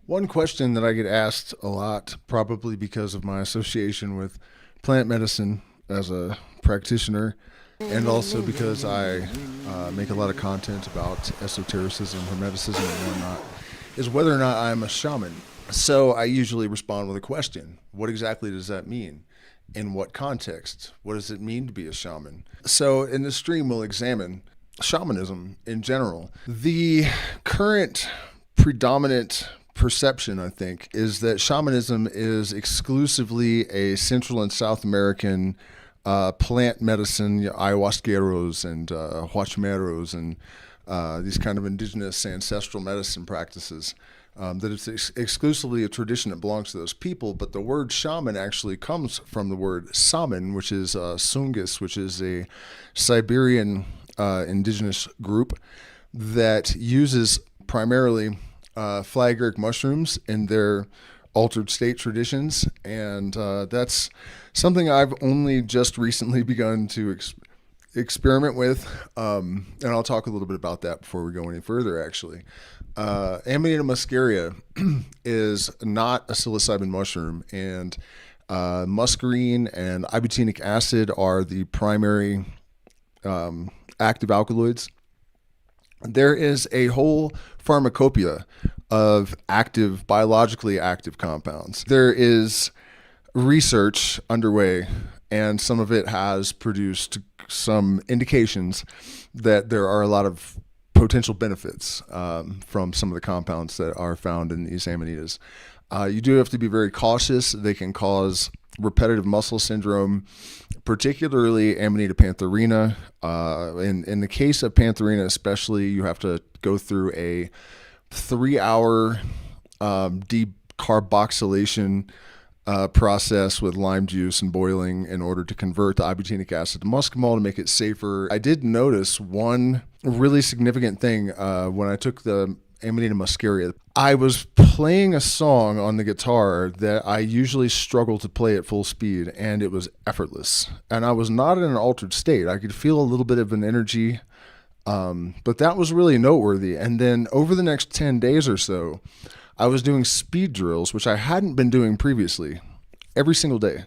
One question that I get asked a lot, probably because of my association with plant medicine as a practitioner, and also because I make a lot of content about esotericism, hermeticism, and whatnot, is whether or not I'm a shaman. So I usually respond with a question. What exactly does that mean? In what context? What does it mean to be a shaman? So in this stream, we'll examine shamanism in general. The current predominant perception, I think, is that shamanism is exclusively a Central and South American plant medicine, ayahuasqueros and huachmeros and these kind of indigenous ancestral medicine practices. That it's exclusively a tradition that belongs to those people, but the word shaman actually comes from the word saman, which is Sungis, which is a Siberian indigenous group that uses primarily flageric mushrooms in their altered state traditions, and that's something I've only just recently begun to experiment with, and I'll talk a little bit about that before we go any further, actually. Amanita muscaria is not a psilocybin mushroom, and muscarine and ibutenic acid are the primary active alkaloids. There is a whole pharmacopoeia of biologically active compounds. There is research underway, and some of it has produced some indications that there are a lot of potential benefits from some of the compounds that are found in these amanitas. You do have to be very cautious. They can cause repetitive muscle syndrome, particularly Amanita pantherina. In the case of pantherina especially, you have to go through a 3-hour decarboxylation process with lime juice and boiling in order to convert the ibutenic acid to muscimol to make it safer. I did notice one really significant thing when I took the Amanita muscaria. I was playing a song on the guitar that I usually struggle to play at full speed, and it was effortless. And I was not in an altered state. I could feel a little bit of an energy, but that was really noteworthy. And then over the next 10 days or so, I was doing speed drills, which I hadn't been doing previously, every single day.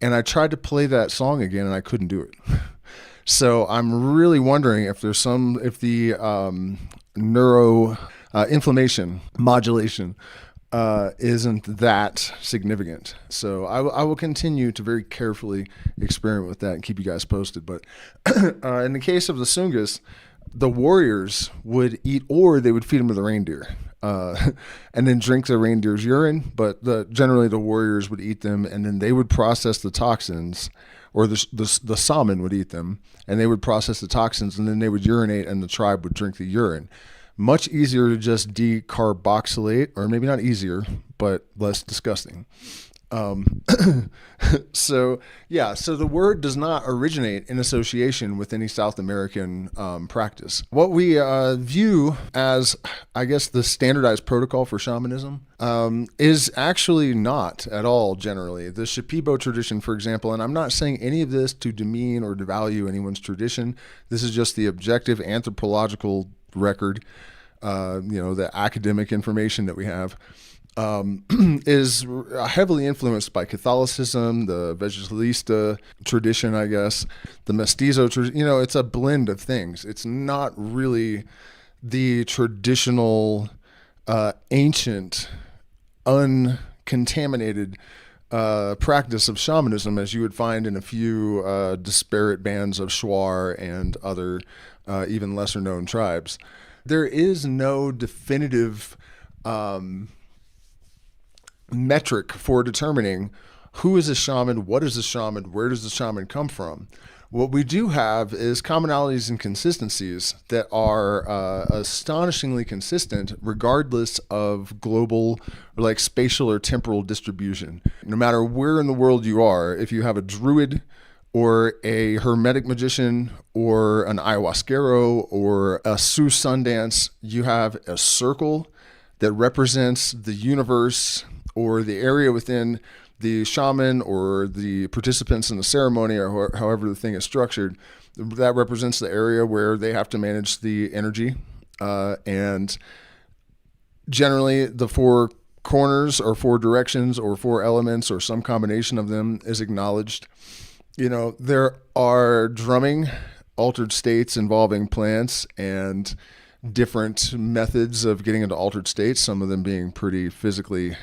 And I tried to play that song again, and I couldn't do it. So I'm really wondering if the neuro inflammation modulation isn't that significant. So I will continue to very carefully experiment with that and keep you guys posted. But in the case of the Sungis, the warriors would eat, or they would feed them to the reindeer. And then drink the reindeer's urine, but generally the warriors would eat them, and then they would process the toxins, or the shaman would eat them, and they would process the toxins, and then they would urinate, and the tribe would drink the urine. Much easier to just decarboxylate, or maybe not easier, but less disgusting. So the word does not originate in association with any South American practice. What we view as, I guess, the standardized protocol for shamanism is actually not at all generally. The Shipibo tradition, for example, and I'm not saying any of this to demean or devalue anyone's tradition. This is just the objective anthropological record, the academic information that we have. Is heavily influenced by Catholicism, the Vegetabilista tradition, I guess, the Mestizo tradition. It's a blend of things. It's not really the traditional, ancient, uncontaminated practice of shamanism as you would find in a few disparate bands of Shuar and other even lesser known tribes. There is no definitive metric for determining who is a shaman, what is a shaman, where does the shaman come from. What we do have is commonalities and consistencies that are astonishingly consistent regardless of global or like spatial or temporal distribution. No matter where in the world you are, if you have a druid or a hermetic magician or an ayahuasquero or a Sioux Sundance, you have a circle that represents the universe or the area within the shaman or the participants in the ceremony, or however the thing is structured. That represents the area where they have to manage the energy. And generally, the four corners or 4 directions or 4 elements or some combination of them is acknowledged. There are drumming altered states involving plants and different methods of getting into altered states, some of them being pretty physically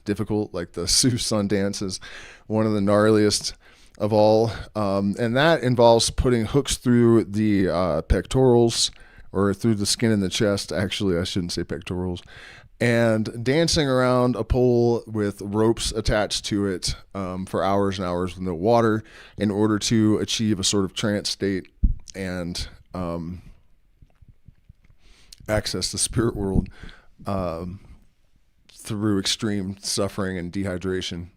difficult, like the Sioux Sun dance is one of the gnarliest of all. And that involves putting hooks through the pectorals, or through the skin in the chest. Actually, I shouldn't say pectorals. And dancing around a pole with ropes attached to it for hours and hours with no water in order to achieve a sort of trance state and access the spirit world through extreme suffering and dehydration.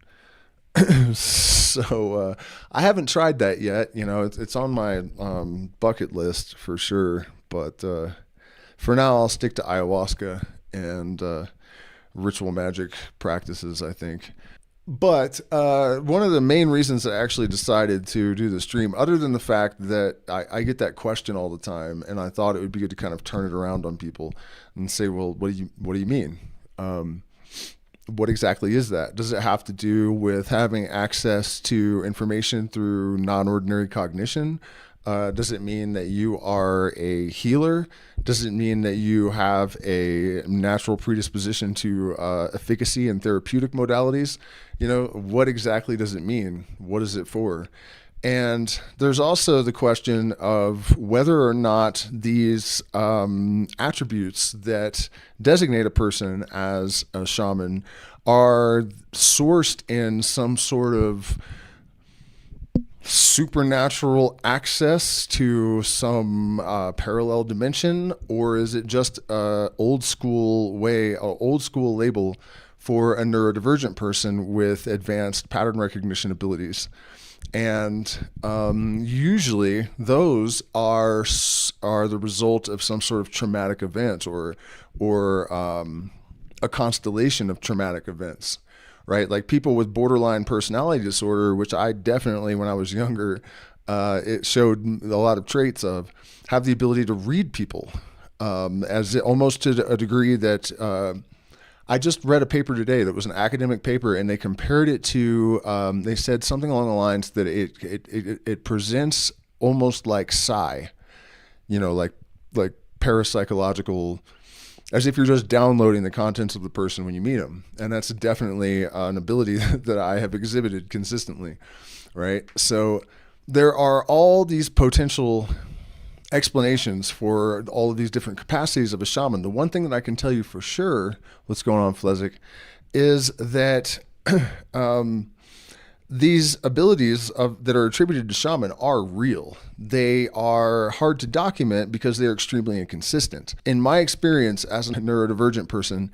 So I haven't tried that yet. It's on my bucket list for sure. But for now, I'll stick to ayahuasca and ritual magic practices, I think. But one of the main reasons I actually decided to do the stream, other than the fact that I get that question all the time, and I thought it would be good to kind of turn it around on people and say, well, what do you mean? What exactly is that? Does it have to do with having access to information through non-ordinary cognition? Does it mean that you are a healer? Does it mean that you have a natural predisposition to efficacy and therapeutic modalities? What exactly does it mean? What is it for? And there's also the question of whether or not these attributes that designate a person as a shaman are sourced in some sort of supernatural access to some parallel dimension, or is it just a old school label for a neurodivergent person with advanced pattern recognition abilities? And usually those are the result of some sort of traumatic event or a constellation of traumatic events. Right? Like people with borderline personality disorder, which I definitely, when I was younger, it showed a lot of traits of, have the ability to read people almost to a degree that I just read a paper today that was an academic paper, and they compared it to, they said something along the lines that it presents almost like psi, like parapsychological, as if you're just downloading the contents of the person when you meet them. And that's definitely an ability that I have exhibited consistently, right? So there are all these potential explanations for all of these different capacities of a shaman. The one thing that I can tell you for sure, what's going on, Flezzik, is that these abilities that are attributed to shaman are real. They are hard to document because they're extremely inconsistent. In my experience as a neurodivergent person,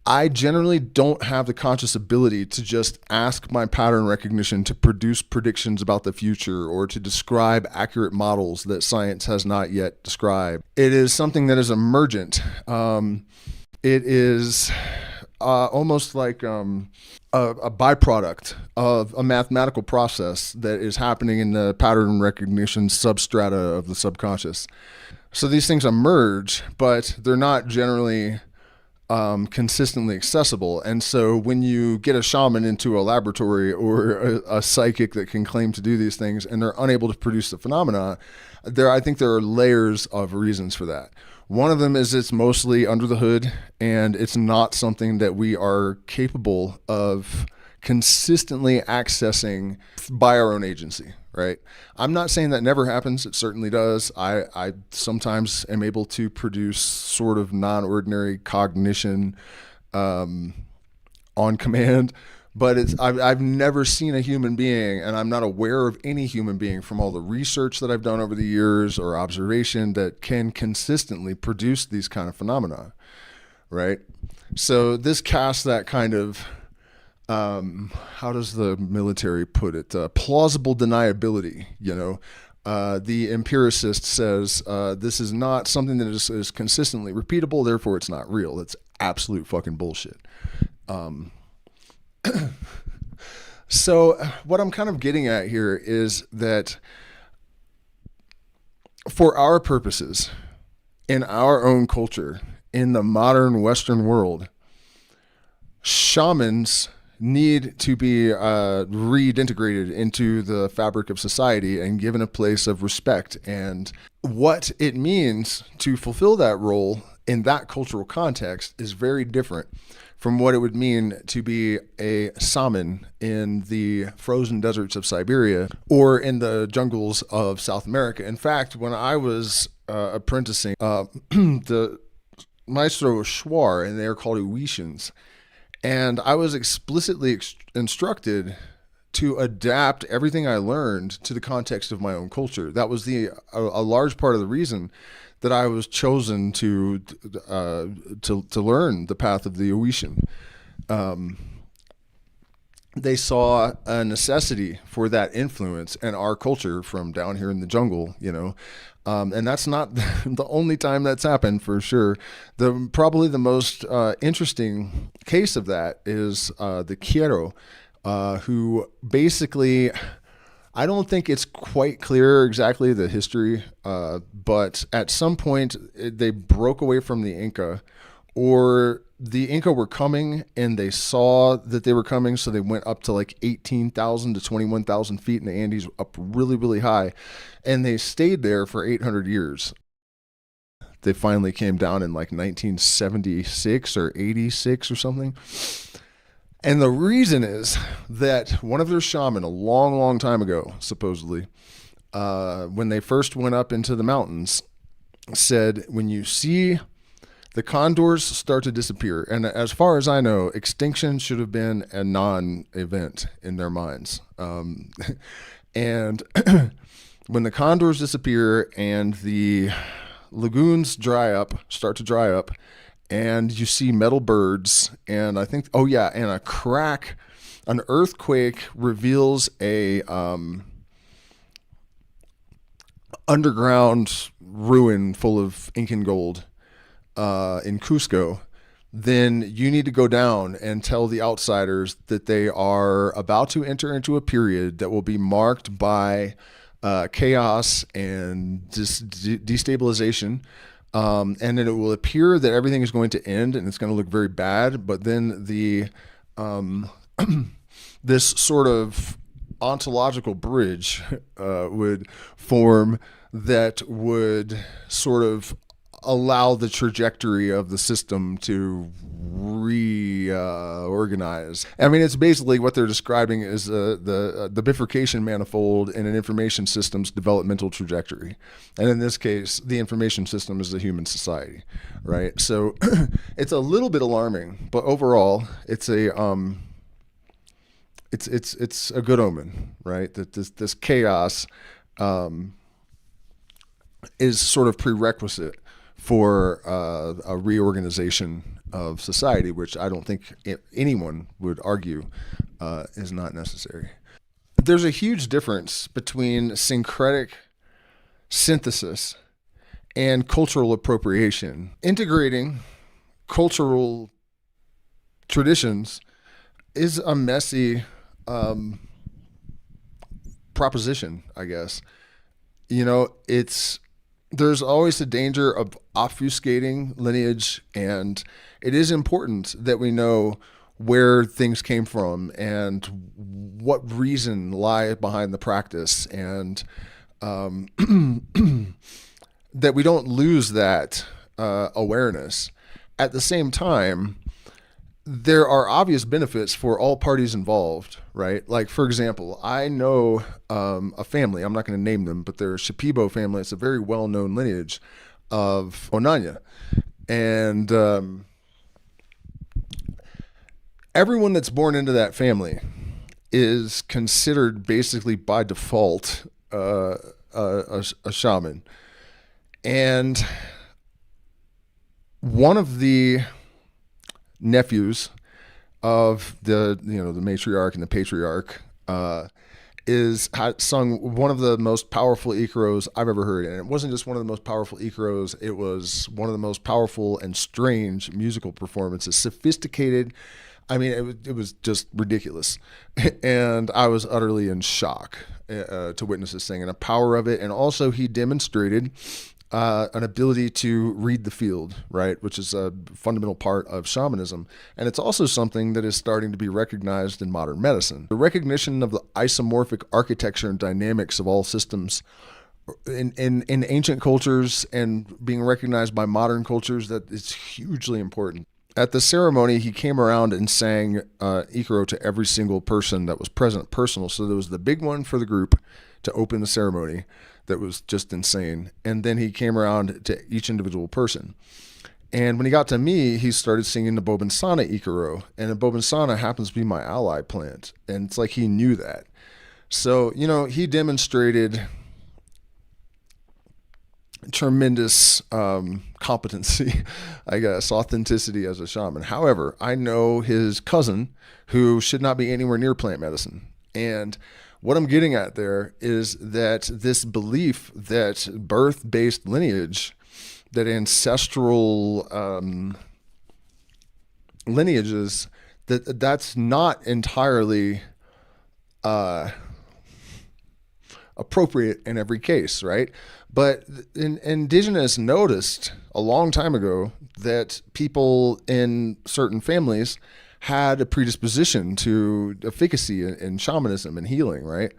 I generally don't have the conscious ability to just ask my pattern recognition to produce predictions about the future or to describe accurate models that science has not yet described. It is something that is emergent. It is almost like a byproduct of a mathematical process that is happening in the pattern recognition substrata of the subconscious. So these things emerge, but they're not generally consistently accessible. And so when you get a shaman into a laboratory or a psychic that can claim to do these things and they're unable to produce the phenomena, I think there are layers of reasons for that. One of them is it's mostly under the hood, and it's not something that we are capable of consistently accessing by our own agency, right? I'm not saying that never happens. It certainly does. I sometimes am able to produce sort of non-ordinary cognition on command, but I've never seen a human being, and I'm not aware of any human being from all the research that I've done over the years or observation that can consistently produce these kind of phenomena, right? So this casts that kind of, how does the military put it? Plausible deniability, the empiricist says this is not something that is consistently repeatable, therefore it's not real. It's absolute fucking bullshit. So what I'm kind of getting at here is that for our purposes, in our own culture, in the modern Western world, shamans need to be reintegrated into the fabric of society and given a place of respect. And what it means to fulfill that role in that cultural context is very different from what it would mean to be a shaman in the frozen deserts of Siberia or in the jungles of South America. In fact, when I was apprenticing, the maestro was Schwar, and they are called Uishans. And I was explicitly instructed to adapt everything I learned to the context of my own culture. That was a large part of the reason that I was chosen to learn the path of the Oishan. They saw a necessity for that influence in our culture from down here in the jungle, and that's not the only time that's happened, for sure. Probably the most interesting case of that is the Quiero, who basically, I don't think it's quite clear exactly the history, but at some point they broke away from the Inca, or the Inca were coming and they saw that they were coming, so they went up to like 18,000 to 21,000 feet in the Andes, up really, really high, and they stayed there for 800 years. They finally came down in like 1976 or 86 or something. And the reason is that one of their shaman a long, long time ago, supposedly, when they first went up into the mountains, said, when you see the condors start to disappear, and as far as I know, extinction should have been a non-event in their minds. And when the condors disappear and the lagoons start to dry up, and you see metal birds, and I think, and an earthquake reveals a underground ruin full of Incan gold in Cusco, then you need to go down and tell the outsiders that they are about to enter into a period that will be marked by chaos and destabilization. And then it will appear that everything is going to end and it's going to look very bad. But then this sort of ontological bridge would form that would sort of allow the trajectory of the system to reorganize. I mean, it's basically what they're describing is the bifurcation manifold in an information system's developmental trajectory. And in this case, the information system is the human society, right? So it's a little bit alarming, but overall, it's a good omen, right? That this chaos is sort of prerequisite for a reorganization of society, which I don't think anyone would argue is not necessary. There's a huge difference between syncretic synthesis and cultural appropriation. Integrating cultural traditions is a messy proposition, I guess. There's always the danger of obfuscating lineage, and it is important that we know where things came from and what reason lie behind the practice, and that we don't lose that awareness. At the same time, there are obvious benefits for all parties involved, right? Like, for example, I know a family, I'm not going to name them, but they're a Shipibo family. It's a very well-known lineage of Onanya. And everyone that's born into that family is considered basically by default a shaman. And one of the nephews of the matriarch and the patriarch had sung one of the most powerful ikaros I've ever heard. And it wasn't just one of the most powerful ikaros, it was one of the most powerful and strange musical performances, sophisticated. I mean, it was just ridiculous. And I was utterly in shock to witness this thing and the power of it. And also he demonstrated an ability to read the field, right, which is a fundamental part of shamanism. And it's also something that is starting to be recognized in modern medicine. The recognition of the isomorphic architecture and dynamics of all systems in ancient cultures and being recognized by modern cultures, that is hugely important. At the ceremony, he came around and sang Ikaro to every single person that was present, personal. So there was the big one for the group to open the ceremony that was just insane. And then he came around to each individual person. And when he got to me, he started singing the Bobinsana Ikaro. And the Bobinsana happens to be my ally plant. And it's like he knew that. So, you know, he demonstrated tremendous competency, I guess, authenticity as a shaman. However, I know his cousin who should not be anywhere near plant medicine. And what I'm getting at there is that this belief that birth-based lineage, that ancestral lineages, that's not entirely appropriate in every case, right? But indigenous noticed a long time ago that people in certain families had a predisposition to efficacy in shamanism and healing, right?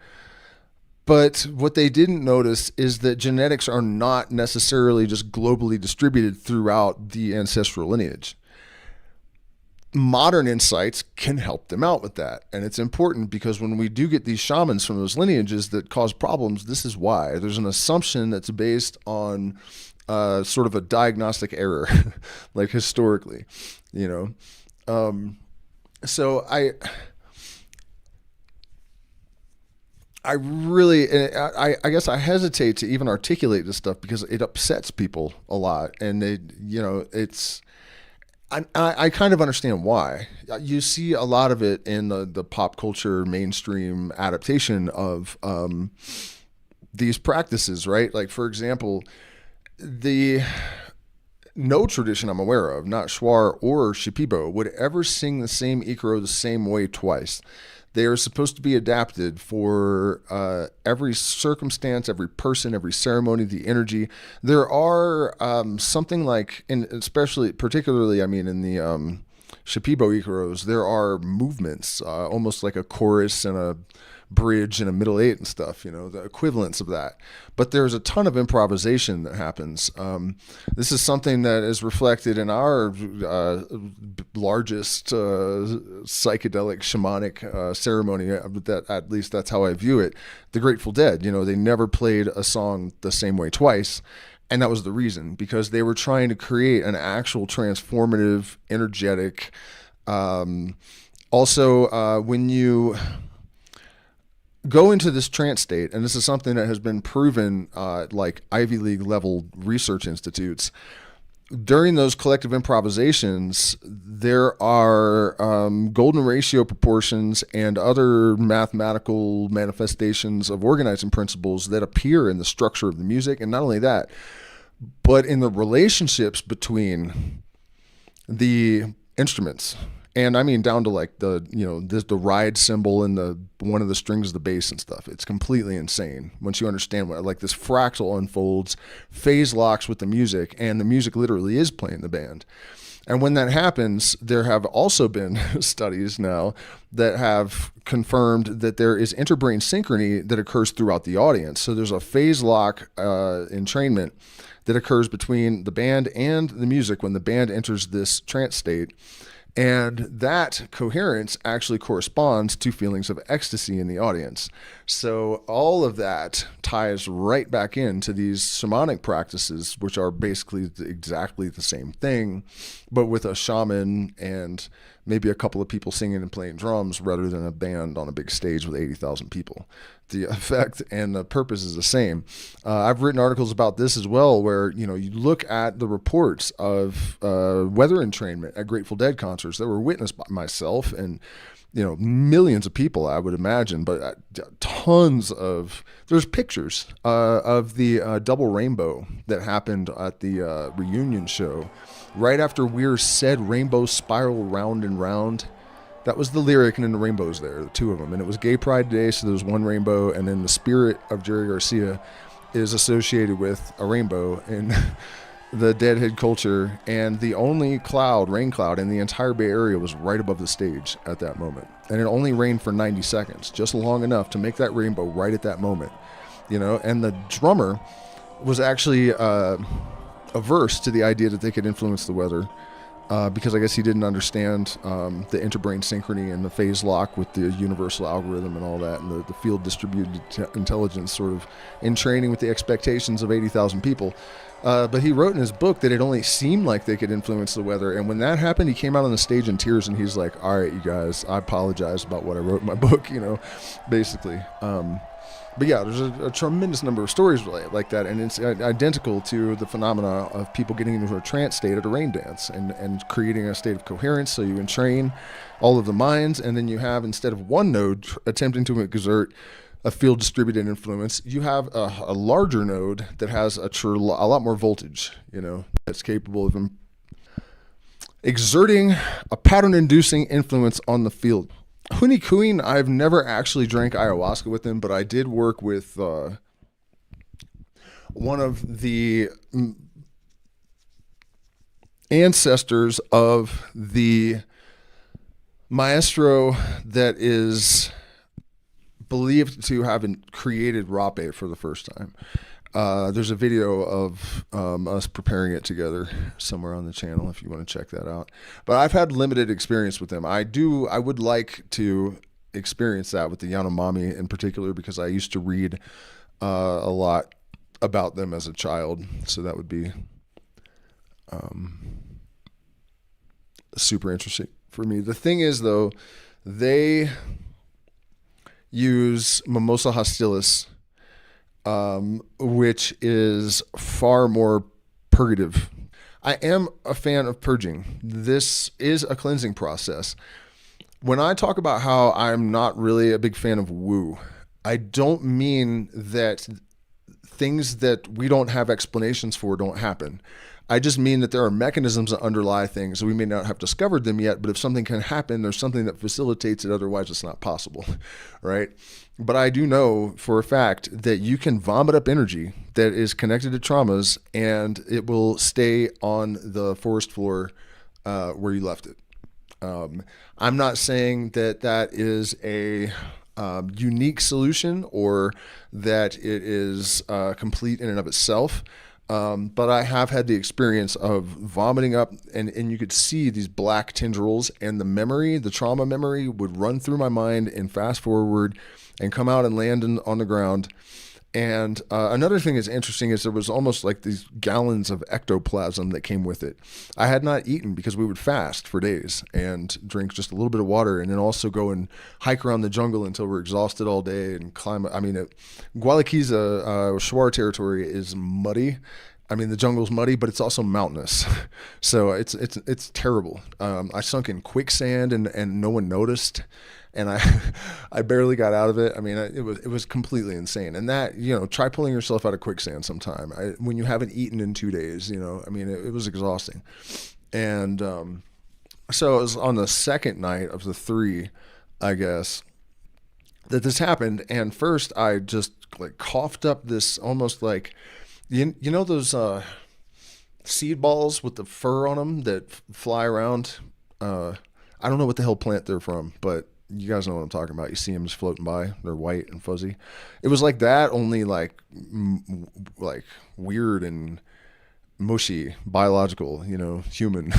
But what they didn't notice is that genetics are not necessarily just globally distributed throughout the ancestral lineage. Modern insights can help them out with that. And it's important because when we do get these shamans from those lineages that cause problems, this is why. There's an assumption that's based on sort of a diagnostic error, like historically, you know. So I really, I guess I hesitate to even articulate this stuff because it upsets people a lot. And they, you know, I kind of understand why. You see a lot of it in the pop culture mainstream adaptation of these practices, right? Like, for example, no tradition I'm aware of, not Shuar or Shipibo, would ever sing the same Ikaro the same way twice. They are supposed to be adapted for every circumstance, every person, every ceremony, the energy. There are something like, and particularly, I mean, in the Shipibo Ikaros, there are movements, almost like a chorus and a bridge and a middle eight and stuff, you know, the equivalents of that. But there's a ton of improvisation that happens. This is something that is reflected in our largest psychedelic shamanic ceremony. That, at least that's how I view it. The Grateful Dead, you know, they never played a song the same way twice. And that was the reason, because they were trying to create an actual transformative, energetic. Also, when you go into this trance state, and this is something that has been proven like Ivy League level research institutes, during those collective improvisations, there are golden ratio proportions and other mathematical manifestations of organizing principles that appear in the structure of the music. And not only that, but in the relationships between the instruments. And I mean, down to like the, you know, the ride cymbal and one of the strings of the bass and stuff. It's completely insane once you understand what, like, this fractal unfolds, phase locks with the music, and the music literally is playing the band. And when that happens, there have also been studies now that have confirmed that there is interbrain synchrony that occurs throughout the audience. So there's a phase lock entrainment that occurs between the band and the music when the band enters this trance state. And that coherence actually corresponds to feelings of ecstasy in the audience. So all of that ties right back into these shamanic practices, which are basically exactly the same thing, but with a shaman and maybe a couple of people singing and playing drums rather than a band on a big stage with 80,000 people. The effect and the purpose is the same. I've written articles about this as well, where, you know, you look at the reports of weather entrainment at Grateful Dead concerts that were witnessed by myself and, you know, millions of people, I would imagine, but there's pictures of the double rainbow that happened at the reunion show right after Weir said "rainbow spiral round and round." That was the lyric, and then the rainbows there, the two of them. And it was Gay Pride Day, so there was one rainbow, and then the spirit of Jerry Garcia is associated with a rainbow in the Deadhead culture, and the only rain cloud in the entire Bay Area was right above the stage at that moment. And it only rained for 90 seconds, just long enough to make that rainbow right at that moment, and the drummer was actually averse to the idea that they could influence the weather, because I guess he didn't understand the interbrain synchrony and the phase lock with the universal algorithm and all that, and the field distributed intelligence sort of in training with the expectations of 80,000 people. But he wrote in his book that it only seemed like they could influence the weather. And when that happened, he came out on the stage in tears, and he's like, all right, you guys, I apologize about what I wrote in my book, basically. But yeah, there's a tremendous number of stories like that, and it's identical to the phenomena of people getting into a trance state at a rain dance and creating a state of coherence. So you entrain all of the minds, and then you have, instead of one node attempting to exert a field distributed influence, you have a larger node that has a lot more voltage, that's capable of exerting a pattern-inducing influence on the field. Hunikuin, I've never actually drank ayahuasca with him, but I did work with one of the ancestors of the maestro that is believed to have created rape for the first time. There's a video of us preparing it together somewhere on the channel if you want to check that out. But I've had limited experience with them. I would like to experience that with the Yanomami in particular, because I used to read a lot about them as a child. So that would be super interesting for me. The thing is, though, they use Mimosa hostilis, which is far more purgative. I am a fan of purging. This is a cleansing process. When I talk about how I'm not really a big fan of woo, I don't mean that things that we don't have explanations for don't happen. I just mean that there are mechanisms that underlie things. We may not have discovered them yet, but if something can happen, there's something that facilitates it. Otherwise, it's not possible, right? But I do know for a fact that you can vomit up energy that is connected to traumas, and it will stay on the forest floor where you left it. I'm not saying that that is a unique solution or that it is complete in and of itself. But I have had the experience of vomiting up, and you could see these black tendrils, and the trauma memory would run through my mind and fast forward and come out and land on the ground. And another thing that's interesting is there was almost like these gallons of ectoplasm that came with it. I had not eaten because we would fast for days and drink just a little bit of water, and then also go and hike around the jungle until we're exhausted all day and climb. I mean, Gualaquiza, Shuar territory is muddy. I mean, the jungle's muddy, but it's also mountainous. So it's terrible. I sunk in quicksand and no one noticed. And I barely got out of it. I mean, it was completely insane. And that, try pulling yourself out of quicksand sometime. When you haven't eaten in 2 days, I mean, it was exhausting. And so it was on the second night of the 3, I guess, that this happened. And first I just coughed up this almost like, those seed balls with the fur on them that fly around. I don't know what the hell plant they're from, but you guys know what I'm talking about. You see them just floating by. They're white and fuzzy. It was like that, only like weird and mushy, biological, human.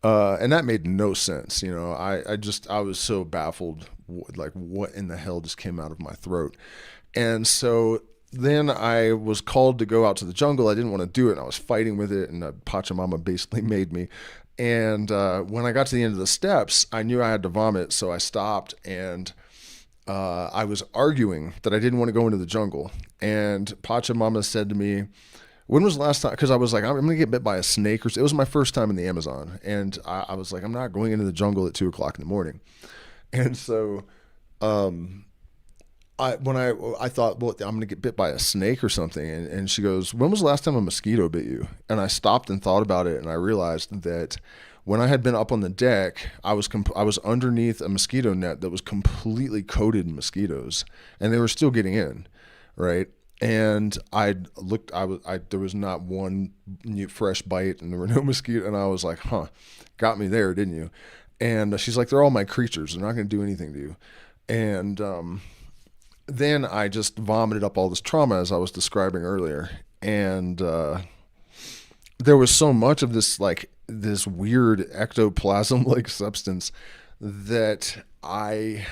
And that made no sense. I was so baffled, like what in the hell just came out of my throat. And so then I was called to go out to the jungle. I didn't want to do it, and I was fighting with it, and Pachamama basically made me. And when I got to the end of the steps, I knew I had to vomit, so I stopped, and I was arguing that I didn't want to go into the jungle. And Pachamama said to me, when was the last time? Because I was like, I'm going to get bit by a snake. It was my first time in the Amazon. And I was like, I'm not going into the jungle at 2 o'clock in the morning. And so I thought, well, I'm going to get bit by a snake or something. And she goes, when was the last time a mosquito bit you? And I stopped and thought about it. And I realized that when I had been up on the deck, I was underneath a mosquito net that was completely coated in mosquitoes, and they were still getting in, right? And there was not one fresh bite, and there were no mosquitoes, and I was like, huh, got me there, didn't you? And she's like, they're all my creatures. They're not going to do anything to you. And then I just vomited up all this trauma as I was describing earlier. And there was so much of this, like, this weird ectoplasm-like substance that I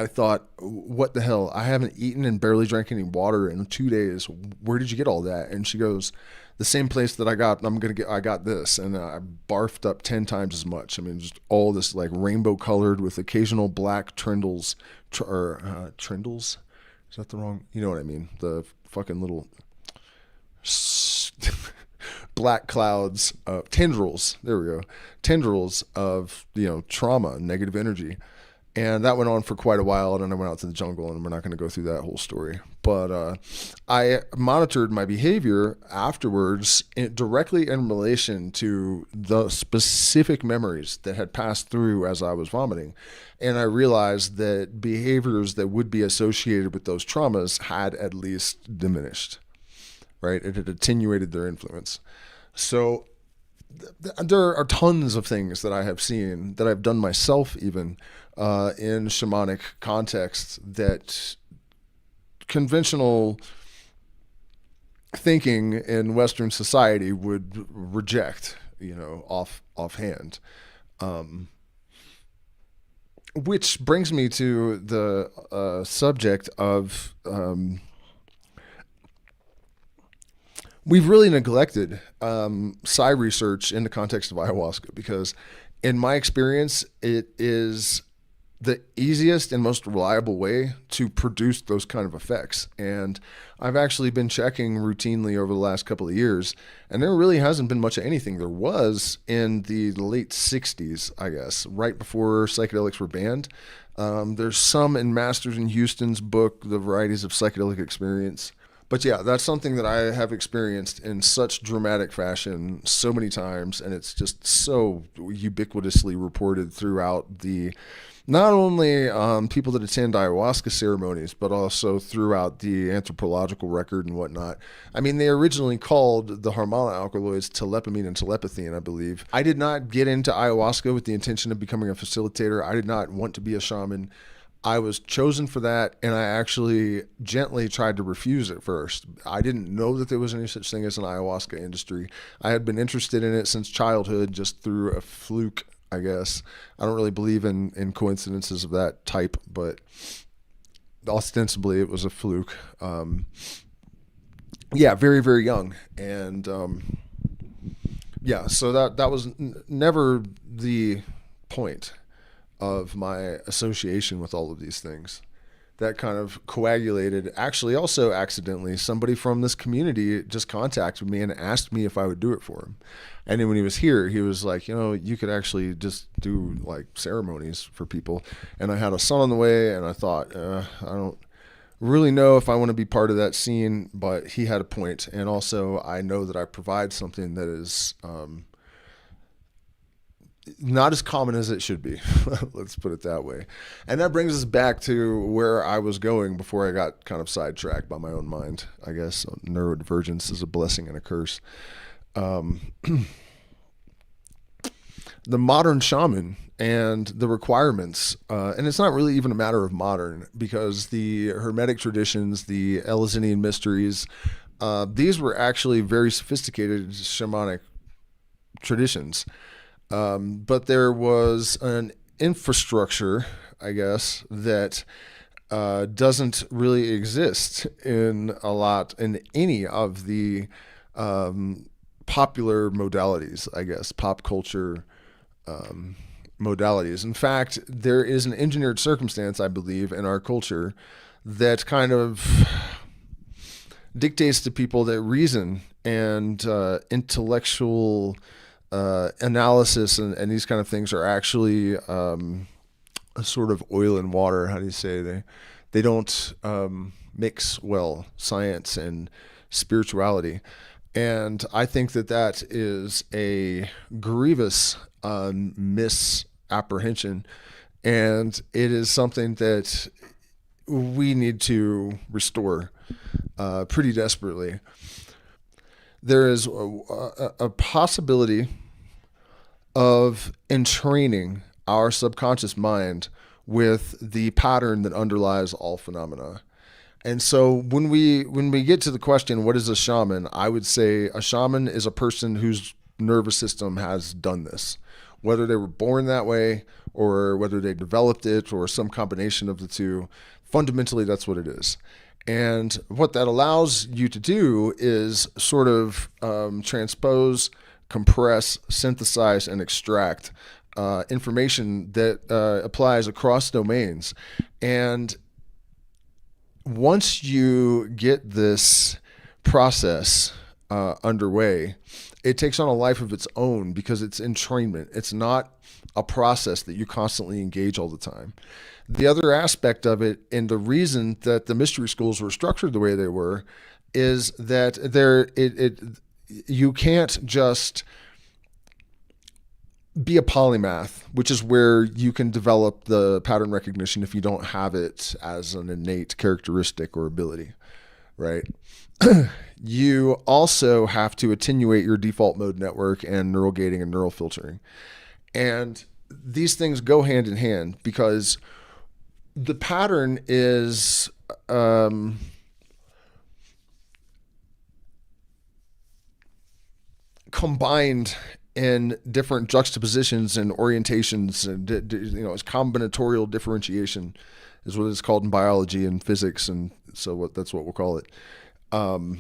thought, what the hell? I haven't eaten and barely drank any water in 2 days. Where did you get all that? And she goes, the same place that I got this. And I barfed up 10 times as much. I mean, just all this like rainbow colored with occasional black trindles, trindles? Is that the wrong? You know what I mean? The fucking little black clouds, tendrils. There we go. Tendrils of, trauma, negative energy. And that went on for quite a while, and then I went out to the jungle, and we're not going to go through that whole story. But I monitored my behavior afterwards directly in relation to the specific memories that had passed through as I was vomiting. And I realized that behaviors that would be associated with those traumas had at least diminished, right? It had attenuated their influence. So there are tons of things that I have seen, that I've done myself even, in shamanic contexts, that conventional thinking in Western society would reject, offhand. Which brings me to the subject of we've really neglected psi research in the context of ayahuasca, because in my experience, it is the easiest and most reliable way to produce those kind of effects. And I've actually been checking routinely over the last couple of years, and there really hasn't been much of anything. There was in the late 60s, I guess, right before psychedelics were banned. There's some in Masters in Houston's book, The Varieties of Psychedelic Experience. But yeah, that's something that I have experienced in such dramatic fashion so many times, and it's just so ubiquitously reported throughout not only people that attend ayahuasca ceremonies, but also throughout the anthropological record and whatnot. I mean, they originally called the Harmala alkaloids telepamine and telepathine, I believe. I did not get into ayahuasca with the intention of becoming a facilitator. I did not want to be a shaman. I was chosen for that, and I actually gently tried to refuse at first. I didn't know that there was any such thing as an ayahuasca industry. I had been interested in it since childhood, just through a fluke, I guess. I don't really believe in coincidences of that type, but ostensibly it was a fluke. Very, very young. And so that was never the point of my association with all of these things. That kind of coagulated. Actually, also accidentally, somebody from this community just contacted me and asked me if I would do it for him. And then when he was here, he was like, you could actually just do like ceremonies for people. And I had a son on the way, and I thought, I don't really know if I want to be part of that scene, but he had a point. And also, I know that I provide something that is not as common as it should be. Let's put it that way. And that brings us back to where I was going before I got kind of sidetracked by my own mind. I guess so neurodivergence is a blessing and a curse. The modern shaman and the requirements, and it's not really even a matter of modern, because the Hermetic traditions, the Eleusinian mysteries, these were actually very sophisticated shamanic traditions. But there was an infrastructure, I guess, that doesn't really exist in any of the popular modalities, I guess, pop culture modalities. In fact, there is an engineered circumstance, I believe, in our culture that kind of dictates to people that reason and intellectual analysis and these kind of things are actually a sort of oil and water. How do you say they don't mix well, science and spirituality. And I think that is a grievous misapprehension, and it is something that we need to restore. pretty desperately. There is a possibility of entraining our subconscious mind with the pattern that underlies all phenomena. And so when we get to the question, what is a shaman? I would say a shaman is a person whose nervous system has done this, whether they were born that way or whether they developed it or some combination of the two. Fundamentally, that's what it is. And what that allows you to do is sort of transpose, compress, synthesize, and extract information that applies across domains. And once you get this process underway, it takes on a life of its own because it's entrainment. It's not a process that you constantly engage all the time. The other aspect of it, and the reason that the mystery schools were structured the way they were, is that you can't just be a polymath, which is where you can develop the pattern recognition if you don't have it as an innate characteristic or ability, right? You also have to attenuate your default mode network and neural gating and neural filtering. And these things go hand in hand because the pattern is combined in different juxtapositions and orientations, and it's combinatorial differentiation is what it's called in biology and physics, and so that's what we'll call it. And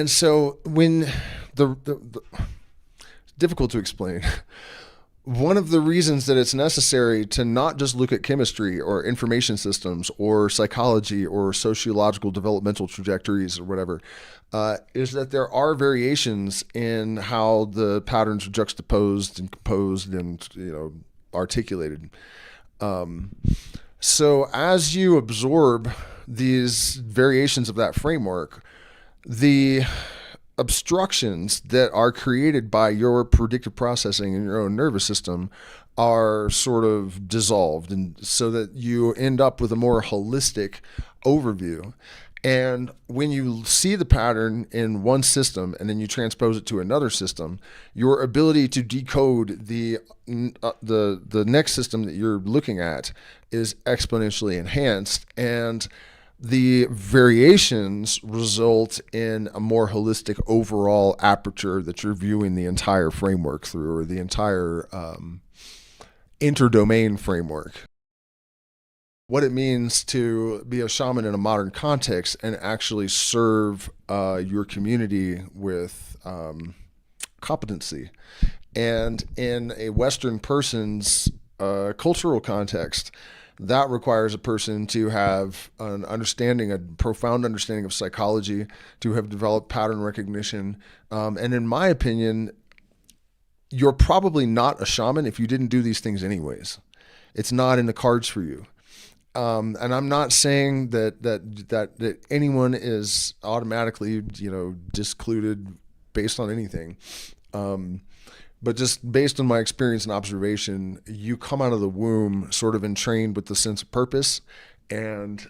so when it's difficult to explain. One of the reasons that it's necessary to not just look at chemistry or information systems or psychology or sociological developmental trajectories or whatever is that there are variations in how the patterns are juxtaposed and composed and articulated. So as you absorb these variations of that framework, the obstructions that are created by your predictive processing in your own nervous system are sort of dissolved, and so that you end up with a more holistic overview. And when you see the pattern in one system and then you transpose it to another system, your ability to decode the next system that you're looking at is exponentially enhanced, and the variations result in a more holistic overall aperture that you're viewing the entire framework through, or the entire interdomain framework. What it means to be a shaman in a modern context and actually serve your community with competency. And in a Western person's cultural context, that requires a person to have an understanding, a profound understanding of psychology, to have developed pattern recognition. And in my opinion, you're probably not a shaman if you didn't do these things anyways. It's not in the cards for you. And I'm not saying that anyone is automatically, discluded based on anything. But just based on my experience and observation, you come out of the womb sort of entrained with the sense of purpose, and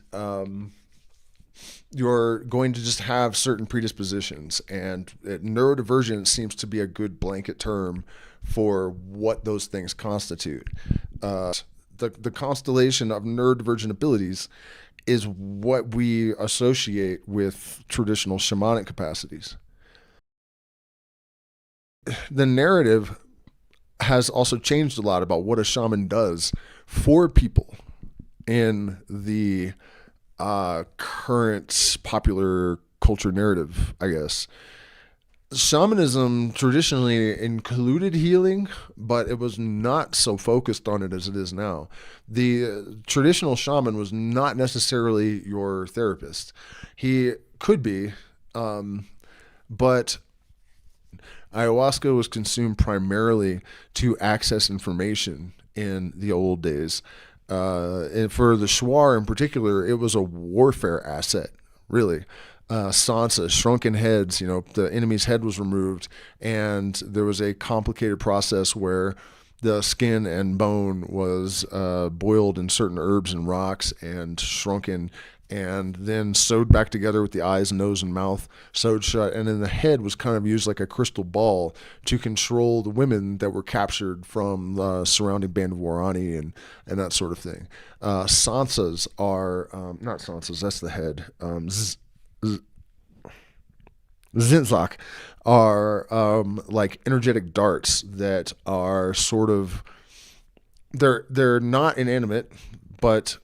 you're going to just have certain predispositions. And neurodivergence seems to be a good blanket term for what those things constitute. The constellation of neurodivergent abilities is what we associate with traditional shamanic capacities. The narrative has also changed a lot about what a shaman does for people in the current popular culture narrative, I guess. Shamanism traditionally included healing, but it was not so focused on it as it is now. The traditional shaman was not necessarily your therapist. He could be, but ayahuasca was consumed primarily to access information in the old days. And for the Shuar in particular, it was a warfare asset, really. Sansa, shrunken heads, the enemy's head was removed, and there was a complicated process where the skin and bone was boiled in certain herbs and rocks and shrunken, and then sewed back together with the eyes, nose, and mouth sewed shut. And then the head was kind of used like a crystal ball to control the women that were captured from the surrounding band of Warani and that sort of thing. Sansas are, not Sansas, that's the head. Zinzak are like energetic darts that are sort of, they're not inanimate, but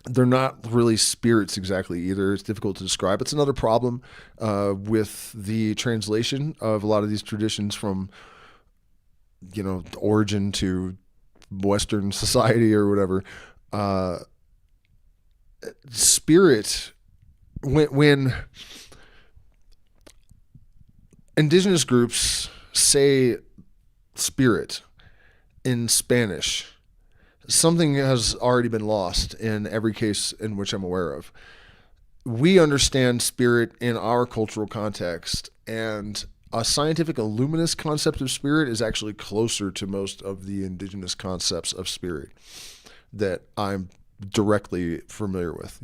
they're not really spirits exactly either. It's difficult to describe. It's another problem with the translation of a lot of these traditions from, the origin to Western society or whatever. Spirit, when indigenous groups say spirit in Spanish, something has already been lost in every case in which I'm aware of. We understand spirit in our cultural context, and a scientific illuminist concept of spirit is actually closer to most of the indigenous concepts of spirit that I'm directly familiar with.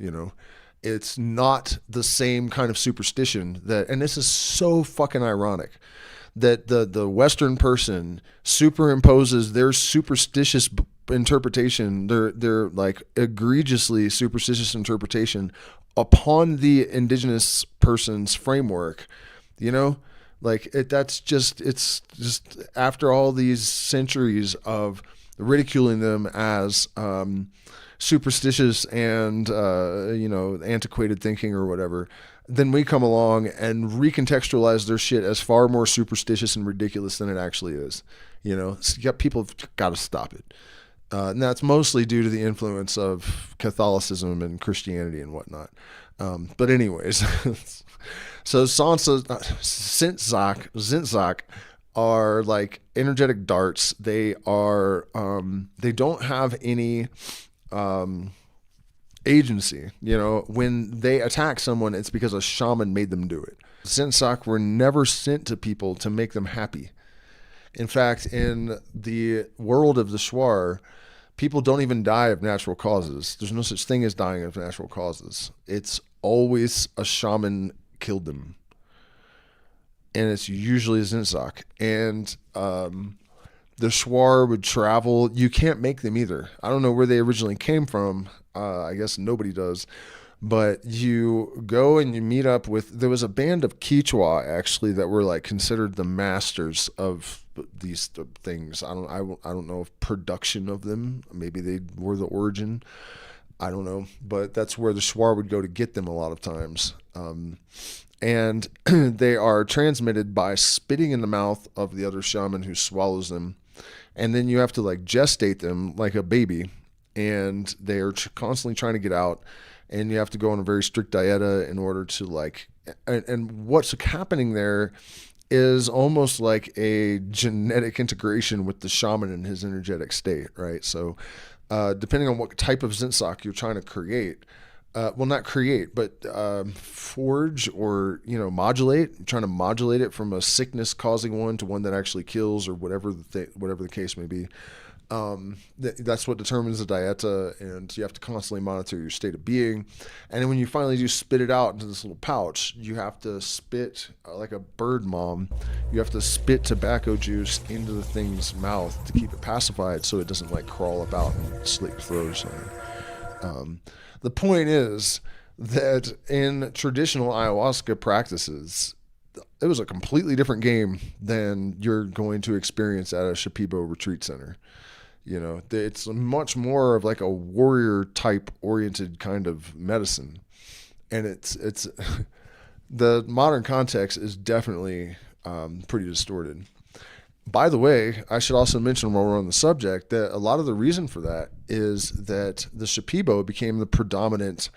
It's not the same kind of superstition that, and this is so fucking ironic, that the Western person superimposes their superstitious interpretation, their like egregiously superstitious interpretation upon the indigenous person's framework. It's just after all these centuries of ridiculing them as superstitious and antiquated thinking or whatever, then we come along and recontextualize their shit as far more superstitious and ridiculous than it actually is. People have got to stop it. And that's mostly due to the influence of Catholicism and Christianity and whatnot. But anyways, so Zinzak are like energetic darts. They are, they don't have any agency. When they attack someone, it's because a shaman made them do it. Zinzak were never sent to people to make them happy. In fact, in the world of the Shuar, people don't even die of natural causes. There's no such thing as dying of natural causes. It's always a shaman killed them. And it's usually a Zinzak. And the Shuar would travel. You can't make them either. I don't know where they originally came from. I guess nobody does. But you go and you meet up with, there was a band of Quichua actually that were like considered the masters of these things. I don't know if production of them, maybe they were the origin. I don't know, but that's where the Shuar would go to get them a lot of times. And they are transmitted by spitting in the mouth of the other shaman who swallows them. And then you have to like gestate them like a baby, and they are constantly trying to get out. And you have to go on a very strict dieta in order to like, and what's happening there is almost like a genetic integration with the shaman in his energetic state, right? So depending on what type of Zinzak you're trying to create, not create, but forge or, modulate, trying to modulate it from a sickness causing one to one that actually kills or whatever the case may be. That's what determines the dieta, and you have to constantly monitor your state of being. And then when you finally do spit it out into this little pouch, you have to spit like a bird mom. You have to spit tobacco juice into the thing's mouth to keep it pacified so it doesn't like crawl up out and slit your throat or something. The point is that in traditional ayahuasca practices, it was a completely different game than you're going to experience at a Shipibo retreat center. It's much more of like a warrior type oriented kind of medicine. And it's the modern context is definitely pretty distorted. By the way, I should also mention while we're on the subject that a lot of the reason for that is that the Shipibo became the predominant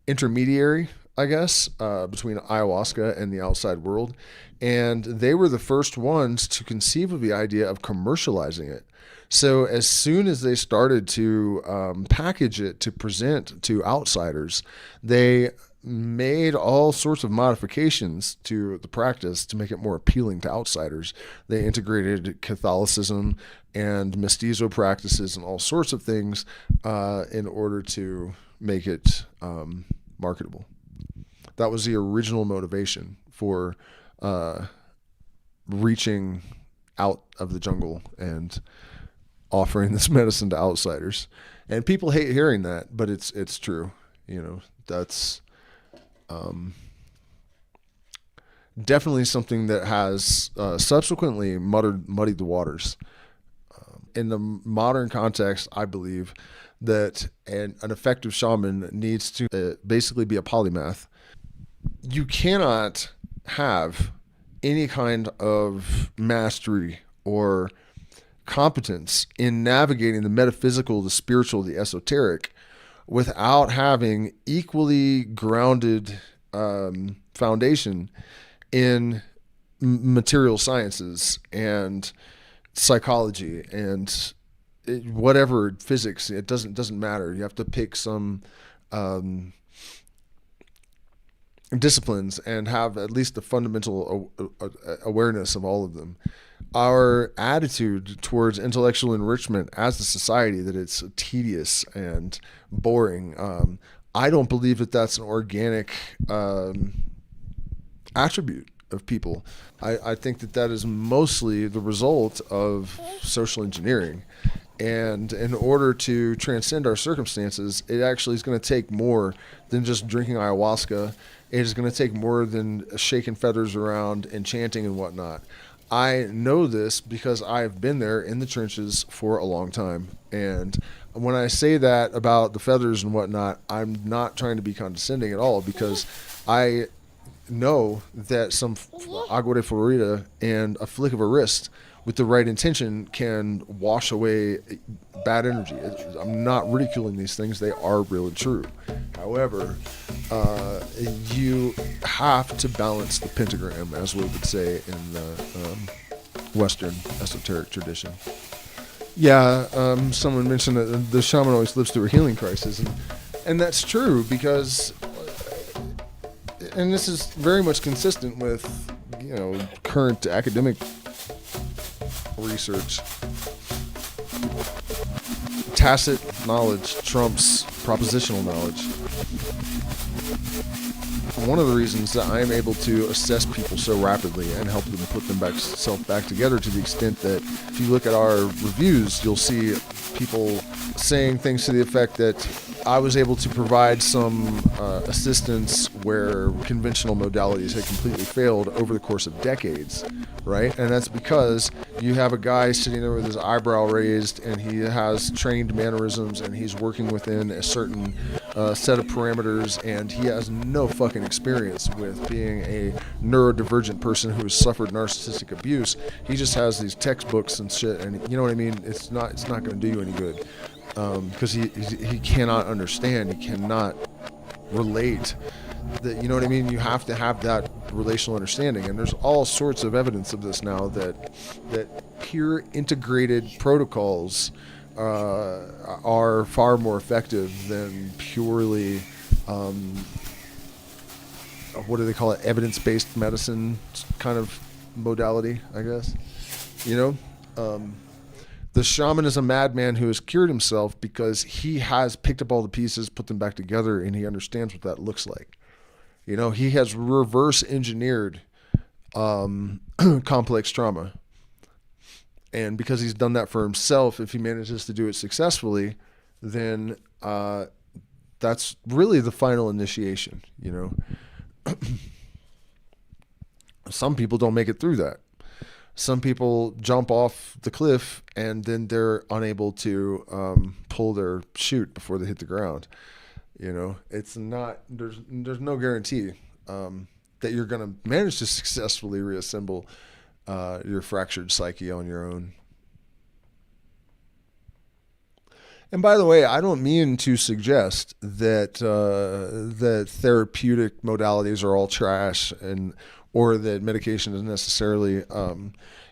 intermediary, I guess, between ayahuasca and the outside world. And they were the first ones to conceive of the idea of commercializing it. So as soon as they started to package it to present to outsiders, they made all sorts of modifications to the practice to make it more appealing to outsiders. They integrated Catholicism and mestizo practices and all sorts of things in order to make it marketable. That was the original motivation for reaching out of the jungle and offering this medicine to outsiders. And people hate hearing that, but it's true. You know, that's definitely something that has subsequently muddied the waters. In the modern context, I believe that an effective shaman needs to basically be a polymath. You cannot have any kind of mastery or competence in navigating the metaphysical, the spiritual, the esoteric without having equally grounded foundation in material sciences and psychology and whatever, physics. It doesn't matter. You have to pick some disciplines and have at least a fundamental awareness of all of them. Our attitude towards intellectual enrichment as a society, that it's tedious and boring, I don't believe that that's an organic attribute of people. I think that is mostly the result of social engineering. And in order to transcend our circumstances, it actually is going to take more than just drinking ayahuasca. It is going to take more than shaking feathers around and chanting and whatnot. I know this because I've been there in the trenches for a long time. And when I say that about the feathers and whatnot, I'm not trying to be condescending at all, because I know that some agua de florida and a flick of a wrist with the right intention can wash away bad energy. I'm not ridiculing these things. They are real and true. However, you have to balance the pentagram, as we would say in the Western esoteric tradition. Yeah, someone mentioned that the shaman always lives through a healing crisis. And that's true, because, and this is very much consistent with, current academic research. Tacit knowledge trumps propositional knowledge. One of the reasons that I am able to assess people so rapidly and help them put them back together, to the extent that if you look at our reviews, you'll see people saying things to the effect that I was able to provide some assistance where conventional modalities had completely failed over the course of decades, right? And that's because you have a guy sitting there with his eyebrow raised, and he has trained mannerisms, and he's working within a certain set of parameters, and he has no fucking experience with being a neurodivergent person who has suffered narcissistic abuse. He just has these textbooks and shit, and you know what I mean? It's not going to do you any good. Because he cannot understand, he cannot relate. That, you know what I mean? You have to have that relational understanding, and there's all sorts of evidence of this now, that peer integrated protocols are far more effective than purely what do they call it? Evidence-based medicine kind of modality, I guess. The shaman is a madman who has cured himself because he has picked up all the pieces, put them back together, and he understands what that looks like. He has reverse engineered complex trauma. And because he's done that for himself, if he manages to do it successfully, then that's really the final initiation, Some people don't make it through that. Some people jump off the cliff and then they're unable to pull their chute before they hit the ground. It's not, there's no guarantee that you're going to manage to successfully reassemble your fractured psyche on your own. And by the way, I don't mean to suggest that that therapeutic modalities are all trash, or that medication is necessarily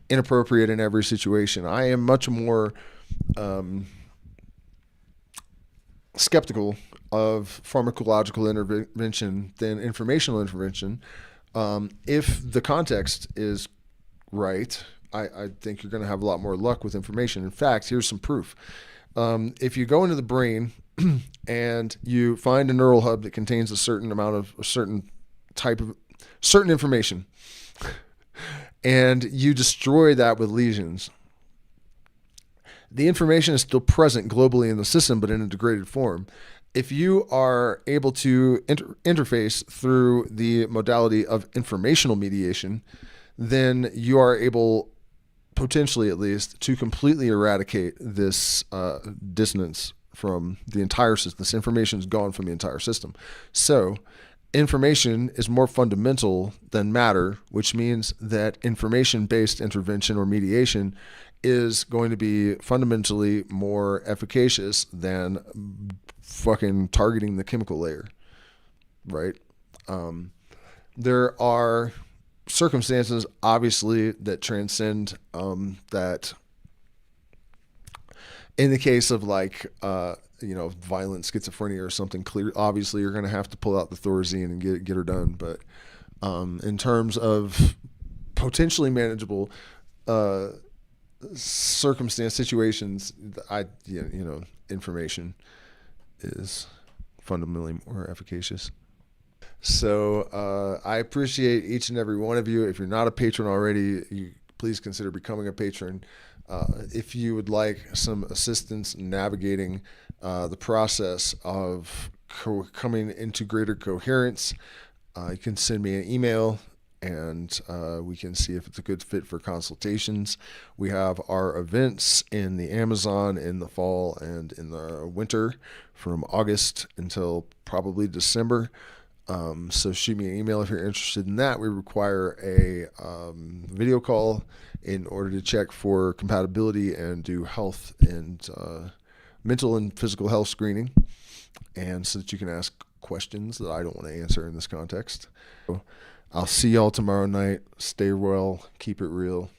inappropriate in every situation. I am much more skeptical of pharmacological intervention than informational intervention. If the context is right, I think you're going to have a lot more luck with information. In fact, here's some proof. If you go into the brain and you find a neural hub that contains a certain amount of a certain type of certain information, and you destroy that with lesions, the information is still present globally in the system, but in a degraded form. If you are able to interface through the modality of informational mediation, then you are able, potentially at least, to completely eradicate this dissonance from the entire system. This information is gone from the entire system. So information is more fundamental than matter, which means that information-based intervention or mediation is going to be fundamentally more efficacious than fucking targeting the chemical layer, right? There are circumstances, obviously, that transcend that. In the case of like, violent schizophrenia or something, clear, obviously you're going to have to pull out the Thorazine and get her done. But in terms of potentially manageable circumstance situations, information is fundamentally more efficacious. So I appreciate each and every one of you. If you're not a patron already, please consider becoming a patron. If you would like some assistance navigating the process of coming into greater coherence, you can send me an email, and we can see if it's a good fit for consultations. We have our events in the Amazon in the fall and in the winter from August until probably December. So shoot me an email if you're interested in that. We require a video call in order to check for compatibility and do health and mental and physical health screening, and so that you can ask questions that I don't want to answer in this context. So I'll see y'all tomorrow night. Stay well, keep it real.